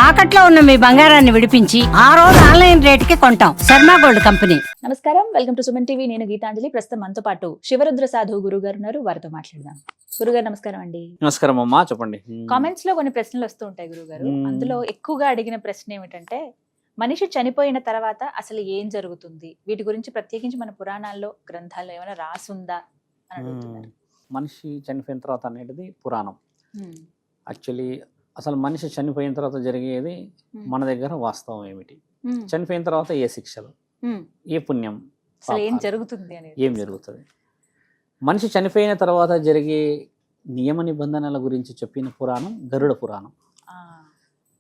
తాకట్లో ఉన్న మీ బంగారాన్ని విడిపించి ఆ రోజు ఆన్లైన్ రేటుకి కొంటాం. Sharma gold company. నమస్కారం, వెల్కమ్ టు సుమన్ టీవీ. నేను గీతాంజలి. ప్రస్తుతం మనతో పాటు శివరుద్ర సాధువు గురువు గారు ఉన్నారు. వారితో మాట్లాడదాం. గురుగారు నమస్కారం అండి. నమస్కారం అమ్మా, చెప్పండి. కామెంట్స్ లో కొన్ని ప్రశ్నలు వస్తూ ఉంటాయి గురుగారు. అందులో ఎక్కువగా అడిగిన ప్రశ్న ఏమిటంటే, మనిషి చనిపోయిన తర్వాత అసలు ఏం జరుగుతుంది, వీటి గురించి ప్రత్యేకించి మన పురాణాల్లో గ్రంథాల్లో ఏమైనా రాసుందా అని అడుగుతున్నారు. మనిషి చనిపోయిన తర్వాత అనేది పురాణం. యాక్చువల్లీ అసలు మనిషి చనిపోయిన తర్వాత జరిగేది మన దగ్గర వాస్తవం ఏమిటి, చనిపోయిన తర్వాత ఏ శిక్షలు, ఏ పుణ్యం, అసలు ఏం జరుగుతుంది అనేది, ఏం జరుగుతుంది. మనిషి చనిపోయిన తర్వాత జరిగే నియమ నిబంధనల గురించి చెప్పిన పురాణం గరుడ పురాణం.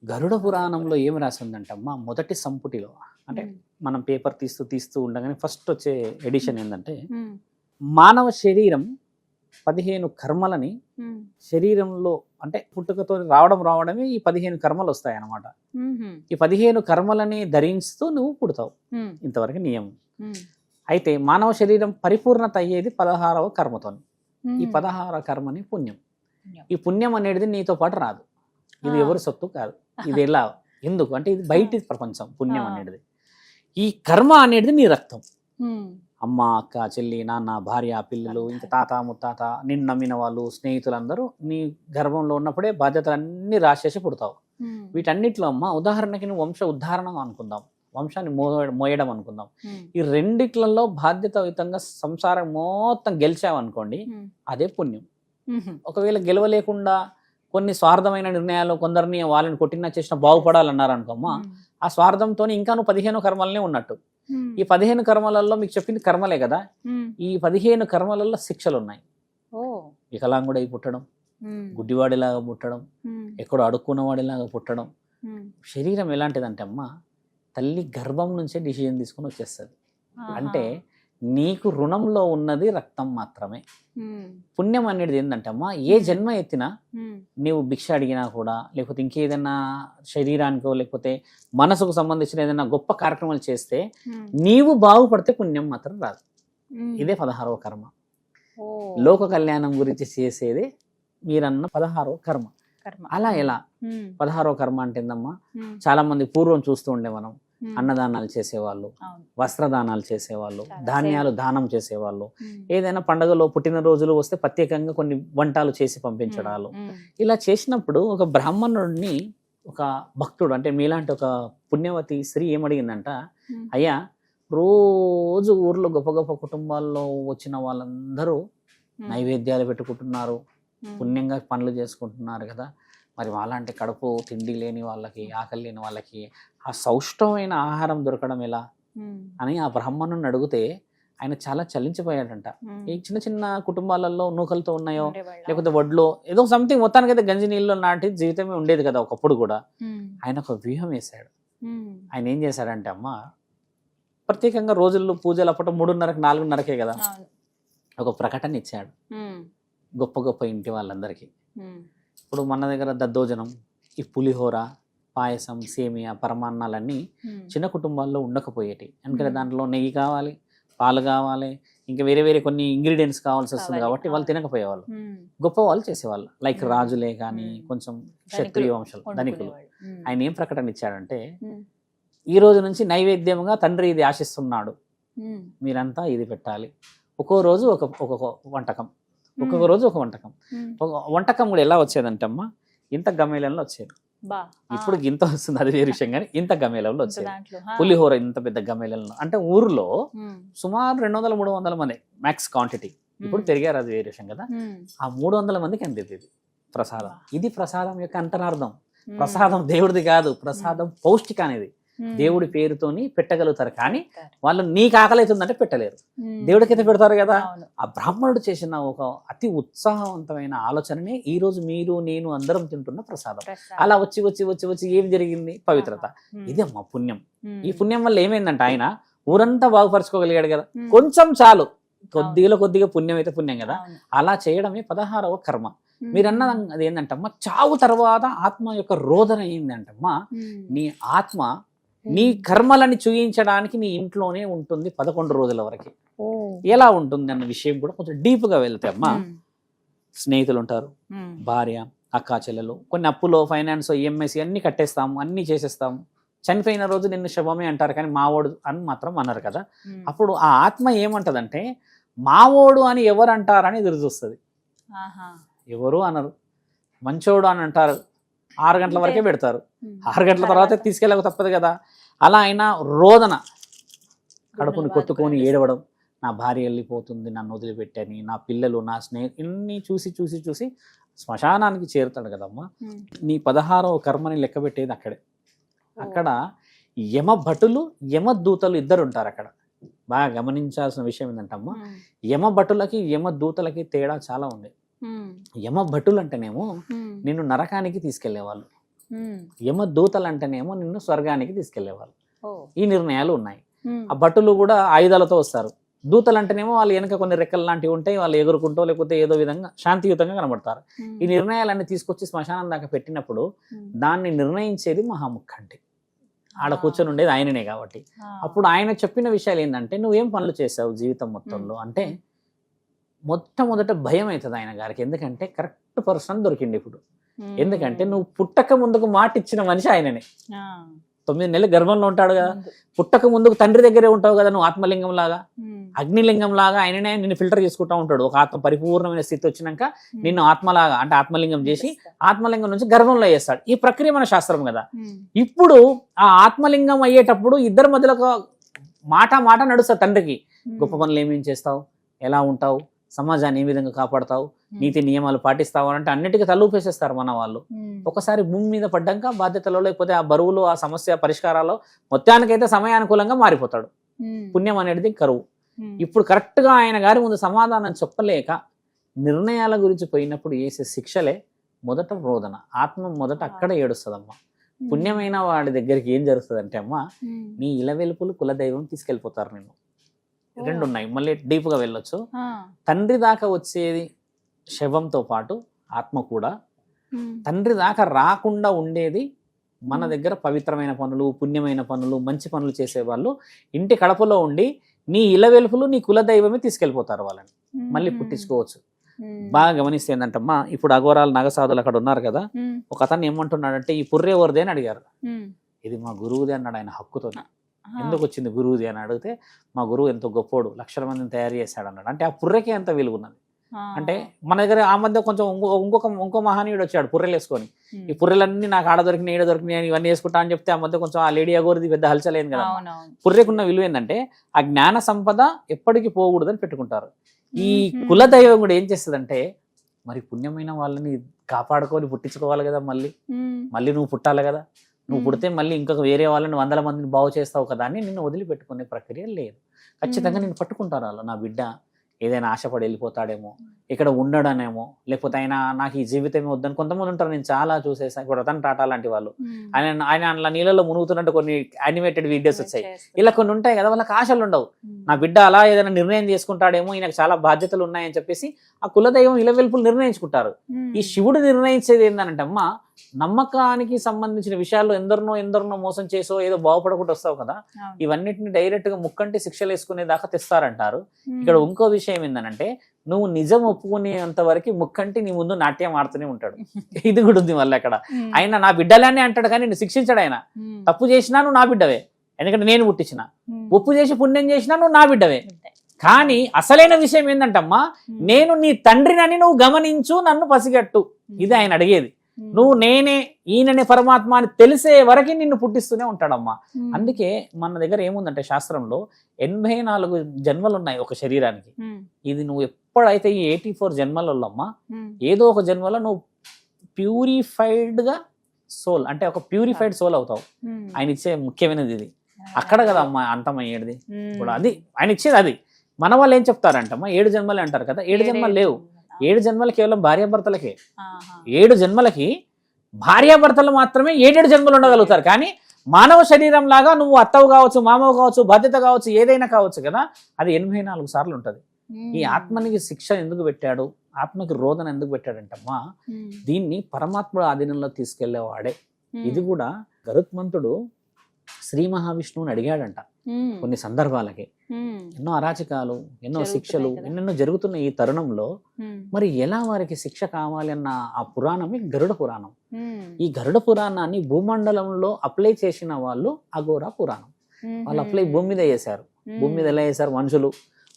గరుడ పురాణంలో ఏం రాసిందంటమ్మా, మొదటి సంపుటిలో, అంటే మనం పేపర్ తీస్తూ ఉండగానే ఫస్ట్ వచ్చే ఎడిషన్ ఏంటంటే, మానవ శరీరం 15 కర్మలని శరీరంలో, అంటే పుట్టుకతో రావడమే ఈ 15 కర్మలు వస్తాయి అన్నమాట. ఈ 15 కర్మలని ధరిస్తూ నువ్వు పుడతావు, ఇంతవరకు నియమం. అయితే మానవ శరీరం పరిపూర్ణత అయ్యేది 16వ కర్మతో. ఈ 16వ కర్మని పుణ్యం. ఈ పుణ్యం అనేది నీతో పాటు రాదు, ఇది ఎవరి సొత్తు కాదు. ఇది ఎలా, ఎందుకు అంటే ఇది బయటి ప్రపంచం. పుణ్యం అనేది, ఈ కర్మ అనేది నీ రక్తం. అమ్మ, అక్క, చెల్లి, నాన్న, భార్య, పిల్లలు, ఇంకా తాత, ముత్తాత, నిన్ను నమ్మిన వాళ్ళు, స్నేహితులందరూ నీ గర్భంలో ఉన్నప్పుడే బాధ్యతలన్నీ రాసేసి పుడతావు. వీటన్నిటిలో అమ్మ, ఉదాహరణకి నువ్వు వంశ ఉద్ధారణ అనుకుందాం, వంశాన్ని మోయడం అనుకుందాం. ఈ రెండిట్లలో బాధ్యతాయుతంగా సంసారం మొత్తం గెలిచావు అనుకోండి, అదే పుణ్యం. ఒకవేళ గెలవలేకుండా కొన్ని స్వార్థమైన నిర్ణయాలు, కొందరిని వాళ్ళని కొట్టినా చేసినా బాగుపడాలన్నారు అనుకోమ్మా, ఆ స్వార్థంతో ఇంకా నువ్వు 15 కర్మలనే ఉన్నట్టు. ఈ 15 కర్మలలో మీకు చెప్పింది కర్మలే కదా, ఈ 15 కర్మలలో శిక్షలు ఉన్నాయి. వికలాంగుడై పుట్టడం, గుడ్డివాడిలాగా పుట్టడం, ఎక్కడో అడుక్కున్నవాడిలాగా పుట్టడం. శరీరం ఎలాంటిదంటే అమ్మ, తల్లి గర్భం నుంచే డిసిజన్ తీసుకుని వచ్చేస్తుంది. అంటే నీకు రుణంలో ఉన్నది రక్తం మాత్రమే. పుణ్యం అనేది ఏంటంటే అమ్మా, ఏ జన్మ ఎత్తినా నీవు భిక్ష అడిగినా కూడా, లేకపోతే ఇంకేదైనా శరీరానికో లేకపోతే మనసుకు సంబంధించిన ఏదైనా గొప్ప కార్యక్రమాలు చేస్తే నీవు బాగుపడితే పుణ్యం మాత్రం రాదు. ఇదే 16వ కర్మ. లోక కళ్యాణం గురించి చేసేదే మీరన్న 16వ కర్మ. అలా ఎలా 16వ కర్మ అంటే ఏందమ్మా, చాలా మంది పూర్వం చూస్తూ ఉండే మనం, అన్నదానాలు చేసేవాళ్ళు, వస్త్రదానాలు చేసేవాళ్ళు, ధాన్యాలు దానం చేసేవాళ్ళు, ఏదైనా పండుగలో పుట్టినరోజులు వస్తే ప్రత్యేకంగా కొన్ని వంటలు చేసి పంపించడాలు. ఇలా చేసినప్పుడు ఒక బ్రాహ్మణుడిని ఒక భక్తుడు, అంటే మీలాంటి ఒక పుణ్యవతి స్త్రీ ఏమడిగిందంట, అయ్యా రోజు ఊర్లో గొప్ప గొప్ప కుటుంబాల్లో వచ్చిన వాళ్ళందరూ నైవేద్యాలు పెట్టుకుంటున్నారు, పుణ్యంగా పనులు చేసుకుంటున్నారు కదా, మరి వాళ్ళంటే కడుపు తిండి లేని వాళ్ళకి, ఆకలి లేని వాళ్ళకి ఆ సౌష్ఠమైన ఆహారం దొరకడం ఎలా అని ఆ బ్రాహ్మణుని అడిగితే ఆయన చాలా చలించిపోయాడంట. ఈ చిన్న చిన్న కుటుంబాలలో నూకలతో ఉన్నాయో లేకపోతే వడ్లో ఏదో సంథింగ్, మొత్తానికైతే గంజి నీళ్ళు నాటి జీవితమే ఉండేది కదా ఒకప్పుడు కూడా. ఆయన ఒక వ్యూహం వేశాడు. ఆయన ఏం చేశాడంటే అమ్మ, ప్రత్యేకంగా రోజుల్లో పూజలు అప్పటి 3:30కి 4:30కే కదా, ఒక ప్రకటన ఇచ్చాడు గొప్ప గొప్ప ఇంటి వాళ్ళందరికీ. ఇప్పుడు మన దగ్గర దద్దోజనం, ఈ పులిహోర, పాయసం, సేమియా, పరమాన్నాలన్నీ చిన్న కుటుంబాల్లో ఉండకపోయేటి. ఎందుకంటే దాంట్లో నెయ్యి కావాలి, పాలు కావాలి, ఇంకా వేరే వేరే కొన్ని ఇంగ్రీడియంట్స్ కావాల్సి వస్తుంది కాబట్టి వాళ్ళు తినకపోయేవాళ్ళు. గొప్ప వాళ్ళు చేసేవాళ్ళు, లైక్ రాజులే కానీ కొంచెం క్షత్రియ వంశాలు, ధనికులు. ఆయన ఏం ప్రకటన ఇచ్చాడంటే, ఈ రోజు నుంచి నైవేద్యంగా తండ్రి ఇది ఆశిస్తున్నాడు, మీరంతా ఇది పెట్టాలి. ఒక్కో రోజు ఒక్కొక్క వంటకం, ఒక్కొక్క రోజు ఒక వంటకం. ఒక వంటకం కూడా ఎలా వచ్చేదంటే అమ్మ, ఇంత గమేళంలో వచ్చేది. ఇప్పుడు గింత వస్తుంది, అది వేరే విషయం, కానీ ఇంత గమేళంలో వచ్చేది. పులిహోర ఇంత పెద్ద గమేళంలో, అంటే ఊర్లో సుమారు 200-300 మంది మ్యాక్స్ క్వాంటిటీ. ఇప్పుడు పెరిగారు, అది వేరే విషయం కదా. ఆ 300 మందికి అందేది ఇది ప్రసాదం. ఇది ప్రసాదం యొక్క అంతరార్థం. ప్రసాదం దేవుడిది కాదు, ప్రసాదం పౌష్టిక అనేది దేవుడి పేరుతోని పెట్టగలుగుతారు, కానీ వాళ్ళు నీకు ఆకలి అవుతుందంటే పెట్టలేరు. దేవుడికైతే పెడతారు కదా. ఆ బ్రాహ్మణుడు చేసిన ఒక అతి ఉత్సాహవంతమైన ఆలోచనని ఈ రోజు మీరు నేను అందరం తింటున్న ప్రసాదం. అలా వచ్చి వచ్చి వచ్చి వచ్చి ఏం జరిగింది, పవిత్రత. ఇదే అమ్మ పుణ్యం. ఈ పుణ్యం వల్ల ఏమైందంటే ఆయన ఊరంతా బాగుపరచుకోగలిగాడు కదా. కొంచెం చాలు, కొద్దిగా పుణ్యం అయితే పుణ్యం కదా. అలా చేయడమే 16వ కర్మ. మీరన్న అది ఏంటంటమ్మా, చావు తర్వాత ఆత్మ యొక్క రోదన ఏంటంటమ్మా, నీ ఆత్మ నీ కర్మలని చూయించడానికి నీ ఇంట్లోనే ఉంటుంది 11 రోజుల వరకు. ఎలా ఉంటుంది అన్న విషయం కూడా కొంచెం డీప్ గా వెళ్తే అమ్మా, స్నేహితులు ఉంటారు, భార్య, అక్కా చెల్లెలు, కొన్ని అప్పులో ఫైనాన్స్ ఈఎంఐస్ అన్నీ కట్టేస్తాము, అన్నీ చేసేస్తాము. చనిపోయిన రోజు నిన్ను శవమే అంటారు కానీ మావోడు అని మాత్రం అన్నారు కదా. అప్పుడు ఆ ఆత్మ ఏమంటదంటే మావోడు అని ఎవరు అంటారని ఎదురు చూస్తుంది. ఎవరు అనరు, మంచోడు అని అంటారు. 6 గంటల వరకే పెడతారు, 6 గంటల తర్వాత తీసుకెళ్ళక తప్పదు కదా. అలా అయినా రోదన, కడుపుని కొట్టుకొని ఏడవడం, నా భార్య వెళ్ళిపోతుంది, నన్ను వదిలిపెట్టని, నా పిల్లలు, నా ఇన్ని చూసి చూసి చూసి శ్మశానానికి చేరుతాడు కదమ్మా. నీ 16వ కర్మని లెక్క పెట్టేది అక్కడే. అక్కడ యమ భటులు యమ దూతలు ఇద్దరు ఉంటారు అక్కడ. బాగా గమనించాల్సిన విషయం ఏంటంటమ్మా, యమ భటులకి యమ దూతలకి తేడా చాలా ఉంది. యమ భటులు అంటేనేమో నిన్ను నరకానికి తీసుకెళ్లేవాళ్ళు, యమ దూతలు అంటేనేమో నిన్ను స్వర్గానికి తీసుకెళ్లేవాళ్ళు. ఈ నిర్ణయాలు ఉన్నాయి. ఆ భటులు కూడా ఆయుధాలతో వస్తారు. దూతలు అంటేనేమో వాళ్ళు వెనక కొన్ని రెక్కలు లాంటివి ఉంటాయి, వాళ్ళు ఎగురుకుంటూ లేకపోతే ఏదో విధంగా శాంతియుతంగా కనబడతారు. ఈ నిర్ణయాలన్నీ తీసుకొచ్చి శ్మశానం దాకా పెట్టినప్పుడు దాన్ని నిర్ణయించేది మహాముఖంటి. ఆడ కూర్చొని ఉండేది ఆయననే కాబట్టి. అప్పుడు ఆయన చెప్పిన విషయాలు ఏంటంటే, నువ్వేం పనులు చేసావు జీవితం మొత్తంలో అంటే, మొట్టమొదట భయం అవుతుంది ఆయన గారికి. ఎందుకంటే కరెక్ట్ పర్సన్ దొరికింది ఇప్పుడు. ఎందుకంటే నువ్వు పుట్టక ముందుకు మాట ఇచ్చిన మనిషి ఆయననే. 9 నెలలు గర్భంలో ఉంటాడు కదా, పుట్టక ముందుకు తండ్రి దగ్గరే ఉంటావు కదా నువ్వు, ఆత్మలింగం లాగా, అగ్నిలింగం లాగా ఆయననే నిన్ను ఫిల్టర్ చేసుకుంటా ఉంటాడు. ఒక ఆత్మ పరిపూర్ణమైన స్థితి వచ్చినాక నిన్ను ఆత్మలాగా అంటే ఆత్మలింగం చేసి ఆత్మలింగం నుంచి గర్భంలో వేస్తాడు. ఈ ప్రక్రియ మన శాస్త్రం కదా. ఇప్పుడు ఆ ఆత్మలింగం అయ్యేటప్పుడు ఇద్దరి మధ్యలో మాట నడుస్తుంది. తండ్రికి గొప్ప పనులు ఏమేం చేస్తావు, ఎలా ఉంటావు, సమాజాన్ని ఏ విధంగా కాపాడతావు, నీతి నియమాలు పాటిస్తావు అంటే అన్నిటికీ తలూపేసేస్తారు మన వాళ్ళు. ఒకసారి భూమి మీద పడ్డాక బాధ్యతలో లేకపోతే ఆ బరువులు ఆ సమస్య పరిష్కారాలు మొత్తానికైతే సమయానుకూలంగా మారిపోతాడు. పుణ్యం అనేది కరువు. ఇప్పుడు కరెక్ట్ గా ఆయన గారి ముందు సమాధానం చెప్పలేక నిర్ణయాల గురించి పోయినప్పుడు వేసే శిక్షలే మొదట రోదన. ఆత్మ మొదట అక్కడ ఏడుస్తుందమ్మా. పుణ్యమైన వాడి దగ్గరికి ఏం జరుగుతుంది అంటే, అమ్మా నీ ఇలవెలుపులు కులదైవం తీసుకెళ్ళిపోతారు నిన్ను. 2 ఉన్నాయి, మళ్ళీ డీప్గా వెళ్ళొచ్చు. తండ్రి దాకా వచ్చేది శవంతో పాటు ఆత్మ కూడా. తండ్రి దాకా రాకుండా ఉండేది మన దగ్గర పవిత్రమైన పనులు, పుణ్యమైన పనులు, మంచి పనులు చేసేవాళ్ళు ఇంటి కడపలో ఉండి నీ ఇలవెలుపులు నీ కులదైవమే తీసుకెళ్ళిపోతారు వాళ్ళని. మళ్ళీ పుట్టించుకోవచ్చు. బాగా గమనిస్తే ఏంటంటమ్మా, ఇప్పుడు అఘోరాలు నాగసాధులు అక్కడ ఉన్నారు కదా, ఒక అతను ఏమంటున్నాడంటే ఈ పుర్రె ఎవరిదే అని అడిగారు. ఇది మా గురువుదే అన్నాడు ఆయన హక్కుతో. ఎందుకు వచ్చింది గురువుది అని అడిగితే, మా గురువు ఎంతో గొప్పోడు, లక్షల మందిని తయారు చేశాడు అన్నాడు. అంటే ఆ పుర్రెకే ఎంత వెలుగున్నది. అంటే మన దగ్గర ఆ మధ్య కొంచెం ఇంకో మహనీయుడు వచ్చాడు పుర్రెలు వేసుకొని, ఈ పుర్రెలన్నీ నాకు ఆడ దొరికినాయి ఈడ దొరికినాయి ఇవన్నీ వేసుకుంటా అని చెప్తే ఆ మధ్య కొంచెం ఆ లేడీ అగోరిది పెద్ద హల్చలేను కదా. పుర్రెకున్న విలువ ఏంటంటే ఆ జ్ఞాన సంపద ఎప్పటికీ పోకూడదని పెట్టుకుంటారు. ఈ కుల దైవం కూడా ఏం చేస్తుందంటే, మరి పుణ్యమైన వాళ్ళని కాపాడుకొని పుట్టించుకోవాలి కదా, మళ్ళీ నువ్వు పుట్టాలి కదా, నువ్వు పుడితే మళ్ళీ ఇంకొక వేరే వాళ్ళని 100 మందిని బాగు చేస్తావు కదా అని నిన్ను వదిలిపెట్టుకునే ప్రక్రియ లేదు. ఖచ్చితంగా నేను పట్టుకుంటాను వాళ్ళు. నా బిడ్డ ఏదైనా ఆశపడి వెళ్ళిపోతాడేమో, ఇక్కడ ఉండడనేమో, లేకపోతే నాకు ఈ జీవితమే వద్దని కొంతమంది ఉంటారు. నేను చాలా చూసేసాను. ఇప్పుడు రతన్ టాటా లాంటి వాళ్ళు, ఆయన అలా నీళ్ళలో మునుగుతున్నట్టు కొన్ని యానిమేటెడ్ వీడియోస్ వచ్చాయి. ఇలా కొన్ని ఉంటాయి కదా, వాళ్ళకి ఆశలు ఉండవు. నా బిడ్డ అలా ఏదైనా నిర్ణయం చేసుకుంటాడేమో, ఈయనకు చాలా బాధ్యతలు ఉన్నాయని చెప్పేసి ఆ కులదైవం ఇలవెల్పులు నిర్ణయించుకుంటారు. ఈ శివుడు నిర్ణయించేది ఏంటంటే, అమ్మ నమ్మకానికి సంబంధించిన విషయాల్లో ఎందరినో మోసం చేసో ఏదో బాగుపడకుండా వస్తావు కదా, ఇవన్నిటిని డైరెక్ట్ గా ముక్కంటి శిక్షలు వేసుకునే దాకా తెస్తారంటారు. ఇక్కడ ఇంకో విషయం ఏంటంటే, నువ్వు నిజం ఒప్పుకునేంత వరకు ముక్కంటి నీ ముందు నాట్యం ఆడుతూనే ఉంటాడు. ఇది కూడా ఉంది మళ్ళీ అక్కడ. ఆయన నా బిడ్డలనే అంటాడు కానీ నిన్ను శిక్షించాడు. ఆయన తప్పు చేసినా నువ్వు నా బిడ్డవే, ఎందుకంటే నేను పుట్టించిన. ఒప్పు చేసి పుణ్యం చేసినా నువ్వు నా బిడ్డవే. కానీ అసలైన విషయం ఏంటంటమ్మా, నేను నీ తండ్రినని నువ్వు గమనించు, నన్ను పసిగట్టు. ఇది ఆయన అడిగేది. నువ్వు నేనే ఈయననే పరమాత్మ అని తెలిసే వరకు నిన్ను పుట్టిస్తూనే ఉంటాడమ్మా. అందుకే మన దగ్గర ఏముందంటే శాస్త్రంలో 84 జన్మలు ఉన్నాయి ఒక శరీరానికి. ఇది నువ్వు ఎప్పుడైతే ఈ 84 జన్మలలో అమ్మా ఏదో ఒక జన్మలో నువ్వు ప్యూరిఫైడ్ గా సోల్ అంటే ఒక ప్యూరిఫైడ్ సోల్ అవుతావు. ఆయన ఇచ్చే ముఖ్యమైనది ఇది. అక్కడ కదా అమ్మా అంతమయ్యేది. ఇప్పుడు అది ఆయన ఇచ్చేది. అది మన వాళ్ళు ఏం చెప్తారంటమ్మా, 7 జన్మలే అంటారు కదా. 7 జన్మలు లేవు. 7 జన్మలు కేవలం భార్యాభర్తలకే. 7 జన్మలకి భార్యాభర్తలు మాత్రమే 7 జన్మలు ఉండగలుగుతారు. కానీ మానవ శరీరం లాగా నువ్వు అత్తవు కావచ్చు, మామవు కావచ్చు, బాధ్యత కావచ్చు, ఏదైనా కావచ్చు కదా, అది 84 సార్లు ఉంటది. ఈ ఆత్మనికి శిక్ష ఎందుకు పెట్టాడు, ఆత్మకి రోదన ఎందుకు పెట్టాడంటమ్మా, దీన్ని పరమాత్ముడు ఆధీనంలో తీసుకెళ్లేవాడే. ఇది కూడా గరుత్మంతుడు శ్రీ మహావిష్ణువుని అడిగాడంట, కొన్ని సందర్భాలకి ఎన్నో అరాచకాలు, ఎన్నో శిక్షలు, ఎన్నెన్నో జరుగుతున్న ఈ తరుణంలో మరి ఎలా వారికి శిక్ష కావాలి అన్న ఆ పురాణమే గరుడ పురాణం. ఈ గరుడ పురాణాన్ని భూమండలంలో అప్లై చేసిన వాళ్ళు అఘోరా పురాణం. వాళ్ళు అప్లై భూమి మీద చేశారు. భూమి మీద ఎలా చేశారు? మనుషులు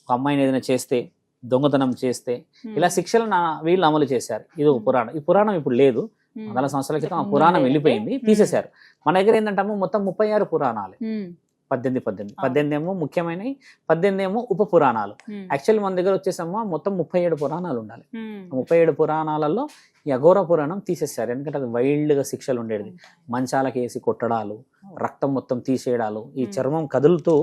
ఒక అమ్మాయిని ఏదైనా చేస్తే, దొంగతనం చేస్తే ఇలా శిక్షలు వీళ్ళు అమలు చేశారు. ఇది ఒక పురాణం. ఈ పురాణం ఇప్పుడు లేదు. 100 సంవత్సరాల క్రితం ఆ పురాణం వెళ్ళిపోయింది, తీసేశారు. మన దగ్గర ఏంటంటే మొత్తం 36 పురాణాలు. 18 ఏమో ముఖ్యమైనవి, 18 ఏమో ఉప పురాణాలు. యాక్చువల్లీ మన దగ్గర వచ్చేసమ్మా మొత్తం 37 పురాణాలు ఉండాలి. 37 పురాణాలలో ఈ అఘోర పురాణం తీసేశారు. ఎందుకంటే అది వైల్డ్ గా శిక్షలు ఉండేది. మంచాలకి వేసి కొట్టడాలు, రక్తం మొత్తం తీసేయడాలు, ఈ చర్మం కదులుతూ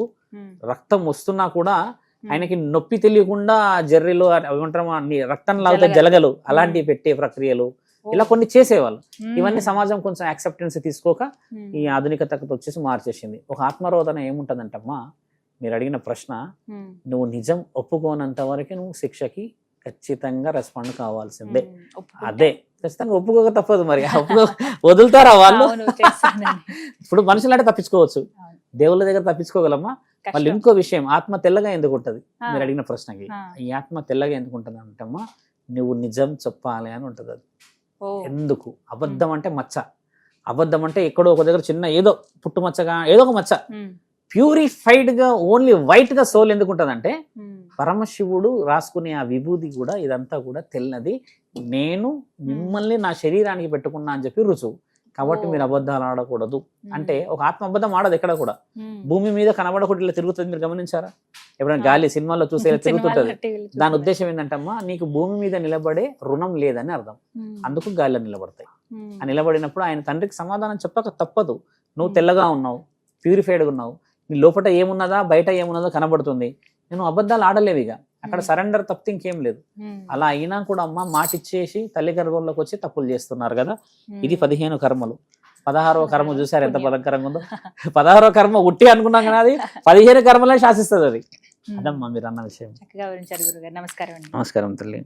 రక్తం వస్తున్నా కూడా ఆయనకి నొప్పి తెలియకుండా జర్రీలు ఏమంటారు రక్తం లాగితే జలగలు అలాంటివి పెట్టే ప్రక్రియలు ఇలా కొన్ని చేసేవాళ్ళు. ఇవన్నీ సమాజం కొంచెం యాక్సెప్టెన్స్ తీసుకోక ఈ ఆధునికతకు వచ్చేసి మార్చేసింది. ఒక ఆత్మరోధన ఏముంటదంటమ్మా, మీరు అడిగిన ప్రశ్న, నువ్వు నిజం ఒప్పుకోనంత వరకు నువ్వు శిక్షకి ఖచ్చితంగా రెస్పాండ్ కావాల్సిందే. అదే ఖచ్చితంగా ఒప్పుకోక తప్పదు. మరి వదులుతారా వాళ్ళు? ఇప్పుడు మనుషులు అంటే తప్పించుకోవచ్చు, దేవుళ్ళ దగ్గర తప్పించుకోగలమ్మా. వాళ్ళు ఇంకో విషయం, ఆత్మ తెల్లగా ఎందుకు ఉంటది? మీరు అడిగిన ప్రశ్నకి ఈ ఆత్మ తెల్లగా ఎందుకు ఉంటది అంటమ్మా, నువ్వు నిజం చెప్పాలి అని ఉంటది. అది ఎందుకు? అబద్ధం అంటే మచ్చ, అబద్ధం అంటే ఎక్కడో ఒక దగ్గర చిన్న ఏదో పుట్టుమచ్చగా ఏదో ఒక మచ్చ. ప్యూరిఫైడ్ గా ఓన్లీ వైట్ గా సోల్ ఎందుకు ఉంటదంటే, పరమశివుడు రాసుకునే ఆ విభూది కూడా ఇదంతా కూడా తెల్లది, నేను మిమ్మల్ని నా శరీరానికి పెట్టుకున్నా అని చెప్పి రుజువు. కాబట్టి మీరు అబద్ధాలు ఆడకూడదు అంటే, ఒక ఆత్మ అబద్ధం ఆడదు ఎక్కడ కూడా. భూమి మీద కనబడకుండా ఇలా తిరుగుతుంది, మీరు గమనించారా? ఎప్పుడైనా గాలి సినిమాల్లో చూసే తిరుగుతుంటది. దాని ఉద్దేశం ఏంటంటమ్మా, నీకు భూమి మీద నిలబడే రుణం లేదని అర్థం. అందుకు గాలిలో నిలబడతాయి. ఆ నిలబడినప్పుడు ఆయన తండ్రికి సమాధానం చెప్పక తప్పదు. నువ్వు తెల్లగా ఉన్నావు, ప్యూరిఫైడ్గా ఉన్నావు, నీ లోపల ఏమున్నదా బయట ఏమున్నదో కనబడుతుంది, నేను అబద్ధాలు ఆడలేవు. ఇక అక్కడ సరెండర్ తప్పితే ఇంకేం లేదు. అలా అయినా కూడా అమ్మ మాట ఇచ్చేసి తల్లి గర్భంలోకి వచ్చి తప్పులు చేస్తున్నారు కదా. ఇది 15 కర్మలు. 16వ కర్మ చూసారు ఎంత భయంకరంగా ఉందో. 16వ కర్మ ఉట్టి అనుకున్నాం కదా, అది 15 కర్మలే శాసిస్తుంది. అది అదమ్మా మీరు అన్న విషయం. చక్కగా వివరించారు గురుగారు. నమస్కారం. నమస్కారం తల్లి.